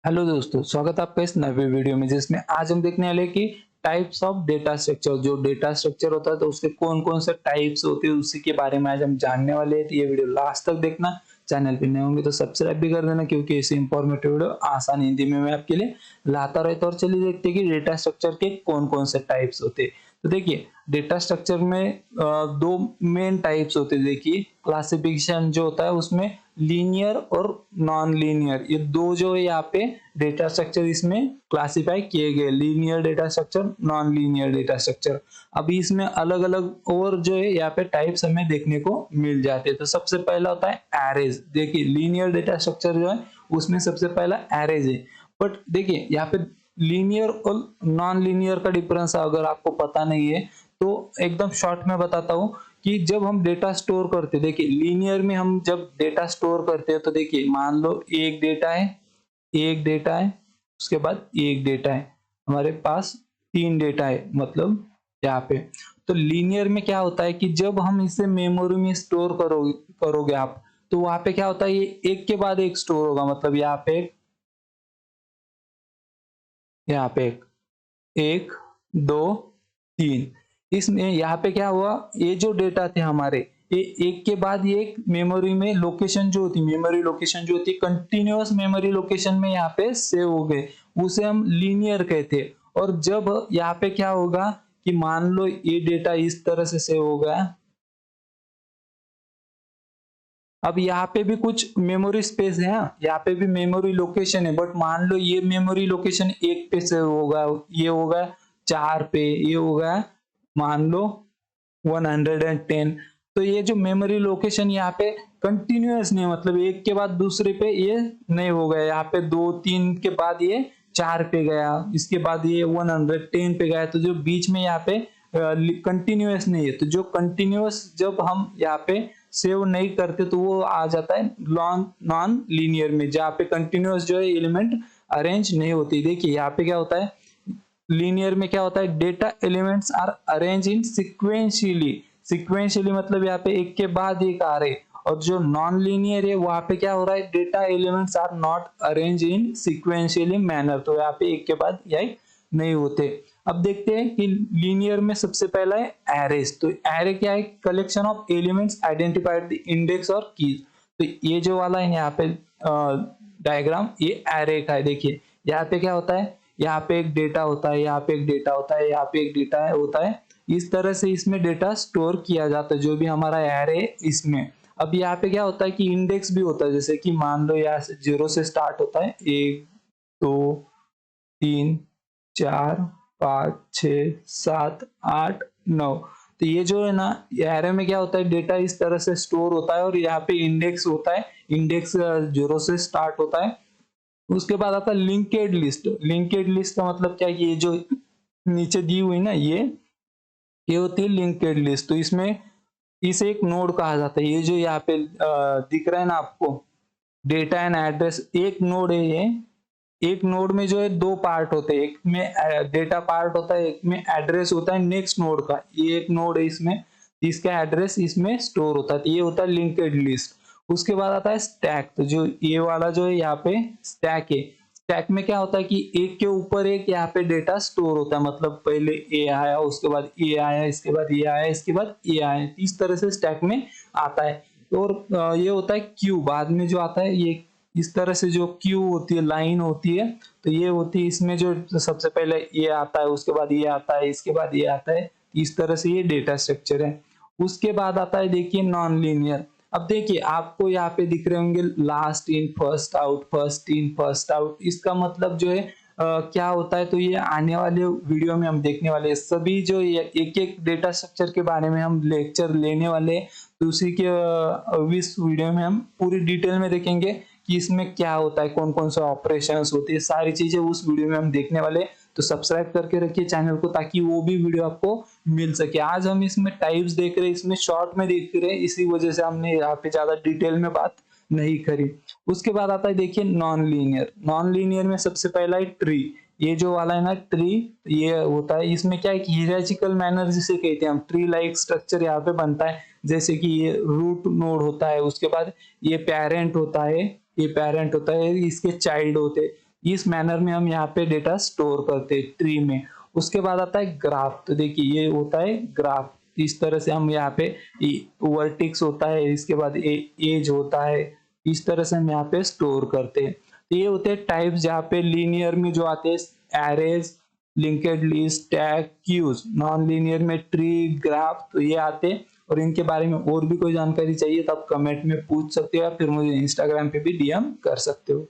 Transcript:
Hello दोस्तों, स्वागत है आपका इस नए वीडियो में जिसमें आज हम देखने वाले हैं कि टाइप्स ऑफ डेटा स्ट्रक्चर। जो डेटा स्ट्रक्चर होता है तो उसके कौन-कौन से टाइप्स होते हैं उसी के बारे में आज हम जानने वाले हैं। तो ये वीडियो लास्ट तक देखना। चैनल पे नए होंगे तो सब्सक्राइब भी कर देना क्योंकि ऐसे इंफॉर्मेटिव वीडियो आसान हिंदी में मैं आपके लिए लाता रहता हूँ। और चलिए देखते हैं कि डेटा स्ट्रक्चर के कौन-कौन से टाइप्स होते हैं। तो देखिए, डेटा स्ट्रक्चर में दो मेन टाइप्स होते हैं। देखिए, क्लासिफिकेशन जो होता है उसमें लीनियर और नॉन लीनियर, ये दो जो है यहाँ पे डेटा स्ट्रक्चर इसमें क्लासिफाई किए गए, linear data structure, non linear data structure. अभी इसमें अलग अलग और जो है यहाँ पे टाइप्स हमें देखने को मिल जाते हैं। तो सबसे पहला होता है एरेज। देखिए, लीनियर डेटा स्ट्रक्चर जो है उसमें सबसे पहला एरेज है। बट देखिए यहाँ पे लीनियर और नॉन लीनियर का डिफरेंस अगर आपको पता नहीं है तो एकदम शॉर्ट में बताता हूँ कि जब हम डेटा स्टोर करते हैं, देखिए लीनियर में हम जब डेटा स्टोर करते हैं तो देखिए मान लो एक डेटा है, उसके बाद एक डेटा है, हमारे पास तीन डेटा है मतलब यहाँ पे। तो लीनियर में क्या होता है कि जब हम इसे मेमोरी में स्टोर करोगे आप, तो वहां पे क्या होता है, ये एक के बाद एक स्टोर होगा। मतलब यहाँ पे एक, दो, तीन। इसमें यहाँ पे क्या हुआ, ये जो डेटा थे हमारे, ये एक के बाद ये एक मेमोरी में लोकेशन जो होती, मेमोरी लोकेशन जो होती, कंटिन्यूअस मेमोरी लोकेशन में यहाँ पे सेव हो गए, उसे हम लीनियर कहते हैं। और जब यहाँ पे क्या होगा कि मान लो ये डेटा इस तरह से सेव हो गया, अब यहाँ पे भी कुछ मेमोरी स्पेस है, यहाँ पे भी मेमोरी लोकेशन है, बट मान लो ये मेमोरी लोकेशन एक पे सेव होगा, ये होगा चार पे, ये होगा मान लो 110। तो ये जो मेमोरी लोकेशन यहाँ पे कंटिन्यूअस नहीं है, मतलब एक के बाद दूसरे पे ये नहीं हो गया। यहाँ पे दो तीन के बाद ये चार पे गया, इसके बाद ये 110 पे गया। तो जो बीच में यहाँ पे कंटिन्यूअस नहीं है, तो जो कंटिन्यूअस जब हम यहाँ पे सेव नहीं करते तो वो आ जाता है नॉन लीनियर में, जहाँ पे कंटिन्यूअस जो है एलिमेंट अरेंज नहीं होती। देखिए यहाँ पे क्या होता है, लीनियर में क्या होता है, data elements are arrange in sequentially. Sequentially मतलब यहाँ पे एक के बाद एक आ रहे। और जो नॉन लीनियर है वहां पे क्या हो रहा है, data elements are not arrange in sequentially manner, तो यहाँ पे एक के बाद यही नहीं होते। अब देखते हैं कि लीनियर में सबसे पहला है एरेज। तो एरे क्या है, collection of elements identified the index और कीज। तो ये जो वाला है यहाँ पे डायग्राम, ये एरे का है। देखिए यहाँ पे क्या होता है, यहाँ पे एक डेटा होता है, यहाँ पे एक डेटा होता है, यहाँ पे एक डेटा होता है। इस तरह से इसमें डेटा स्टोर किया जाता है जो भी हमारा एरे इसमें। अब यहाँ पे क्या होता है कि इंडेक्स भी होता है, जैसे कि मान लो यहाँ से जीरो से स्टार्ट होता है, एक, दो, तीन, चार, पाँच, छ, सात, आठ, नौ। तो ये जो है ना, ये एरे में क्या होता है, डेटा इस तरह से स्टोर होता है और यहाँ पे इंडेक्स होता है। इंडेक्स जीरो से स्टार्ट होता है। उसके बाद आता है लिंकेड लिस्ट। लिंकेड लिस्ट का मतलब क्या है, ये जो नीचे दी हुई ना, ये होती है लिंकेड लिस्ट। तो इसमें इसे एक नोड कहा जाता है। ये जो यहाँ पे दिख रहा है ना आपको, डेटा एंड एड्रेस, एक नोड है ये। एक नोड में जो है दो पार्ट होते हैं, एक में डेटा पार्ट होता है, एक में एड्रेस होता है नेक्स्ट नोड का। ये एक नोड है, इसमें इसका एड्रेस इसमें स्टोर होता है। तो ये होता है लिंक्ड लिस्ट। उसके बाद आता है स्टैक। तो जो ये वाला जो है यहाँ पे स्टैक है, स्टैक में क्या होता है कि एक के ऊपर एक यहाँ पे डेटा स्टोर होता है। मतलब पहले ए आया, उसके बाद ए आया, इसके बाद ये आया, इसके बाद ए आया, इस तरह से स्टैक में आता है। और ये होता है क्यू, बाद में जो आता है ये इस तरह से जो क्यू होती है, लाइन होती है। तो ये होती है, इसमें जो सबसे पहले ये आता है, उसके बाद ये आता है, इसके बाद ये आता है। इस तरह से ये डेटा स्ट्रक्चर है। उसके बाद आता है देखिए नॉन लीनियर। अब देखिए आपको यहाँ पे दिख रहे होंगे last in first out, first in first out. इसका मतलब जो है क्या होता है, तो ये आने वाले वीडियो में हम देखने वाले हैं। सभी जो एक एक डेटा स्ट्रक्चर के बारे में हम लेक्चर लेने वाले हैं। तो उसी के इस वीडियो में हम पूरी डिटेल में देखेंगे कि इसमें क्या होता है, कौन कौन से ऑपरेशंस होती है, सारी चीजें उस वीडियो में हम देखने वाले हैं। तो सब्सक्राइब करके रखिए चैनल को ताकि वो भी वीडियो आपको मिल सके। आज हम इसमें टाइप्स देख रहे हैं, इसमें शॉर्ट में देख रहे हैं, इसी वजह से हमने यहाँ पे ज्यादा डिटेल में बात नहीं करी। उसके बाद आता है देखिए नॉन लीनियर। नॉन लीनियर में सबसे पहला है ट्री। ये जो वाला है ना ट्री, ये होता है, इसमें क्या है कि हियरार्चिकल मैनर जिसे कहते हैं हम, ट्री लाइक स्ट्रक्चर यहाँ पे बनता है। जैसे कि ये रूट नोड होता है, उसके बाद ये पेरेंट होता है, ये पेरेंट होता है, इसके चाइल्ड होते हैं। इस मैनर में हम यहाँ पे डेटा स्टोर करते हैं ट्री में। उसके बाद आता है ग्राफ। तो देखिए ये होता है ग्राफ। इस तरह से हम यहाँ पे वर्टिक्स होता है, इसके बाद एज होता है, इस तरह से हम यहाँ पे स्टोर करते हैं। तो ये होते हैं टाइप्स जहाँ पे लीनियर में जो आते हैं arrays, linked list, tag, queues. Non linear में ट्री, ग्राफ, तो ये आते हैं। और इनके बारे में और भी कोई जानकारी चाहिए तो आप कमेंट में पूछ सकते हो या फिर मुझे इंस्टाग्राम पे भी डीएम कर सकते हो।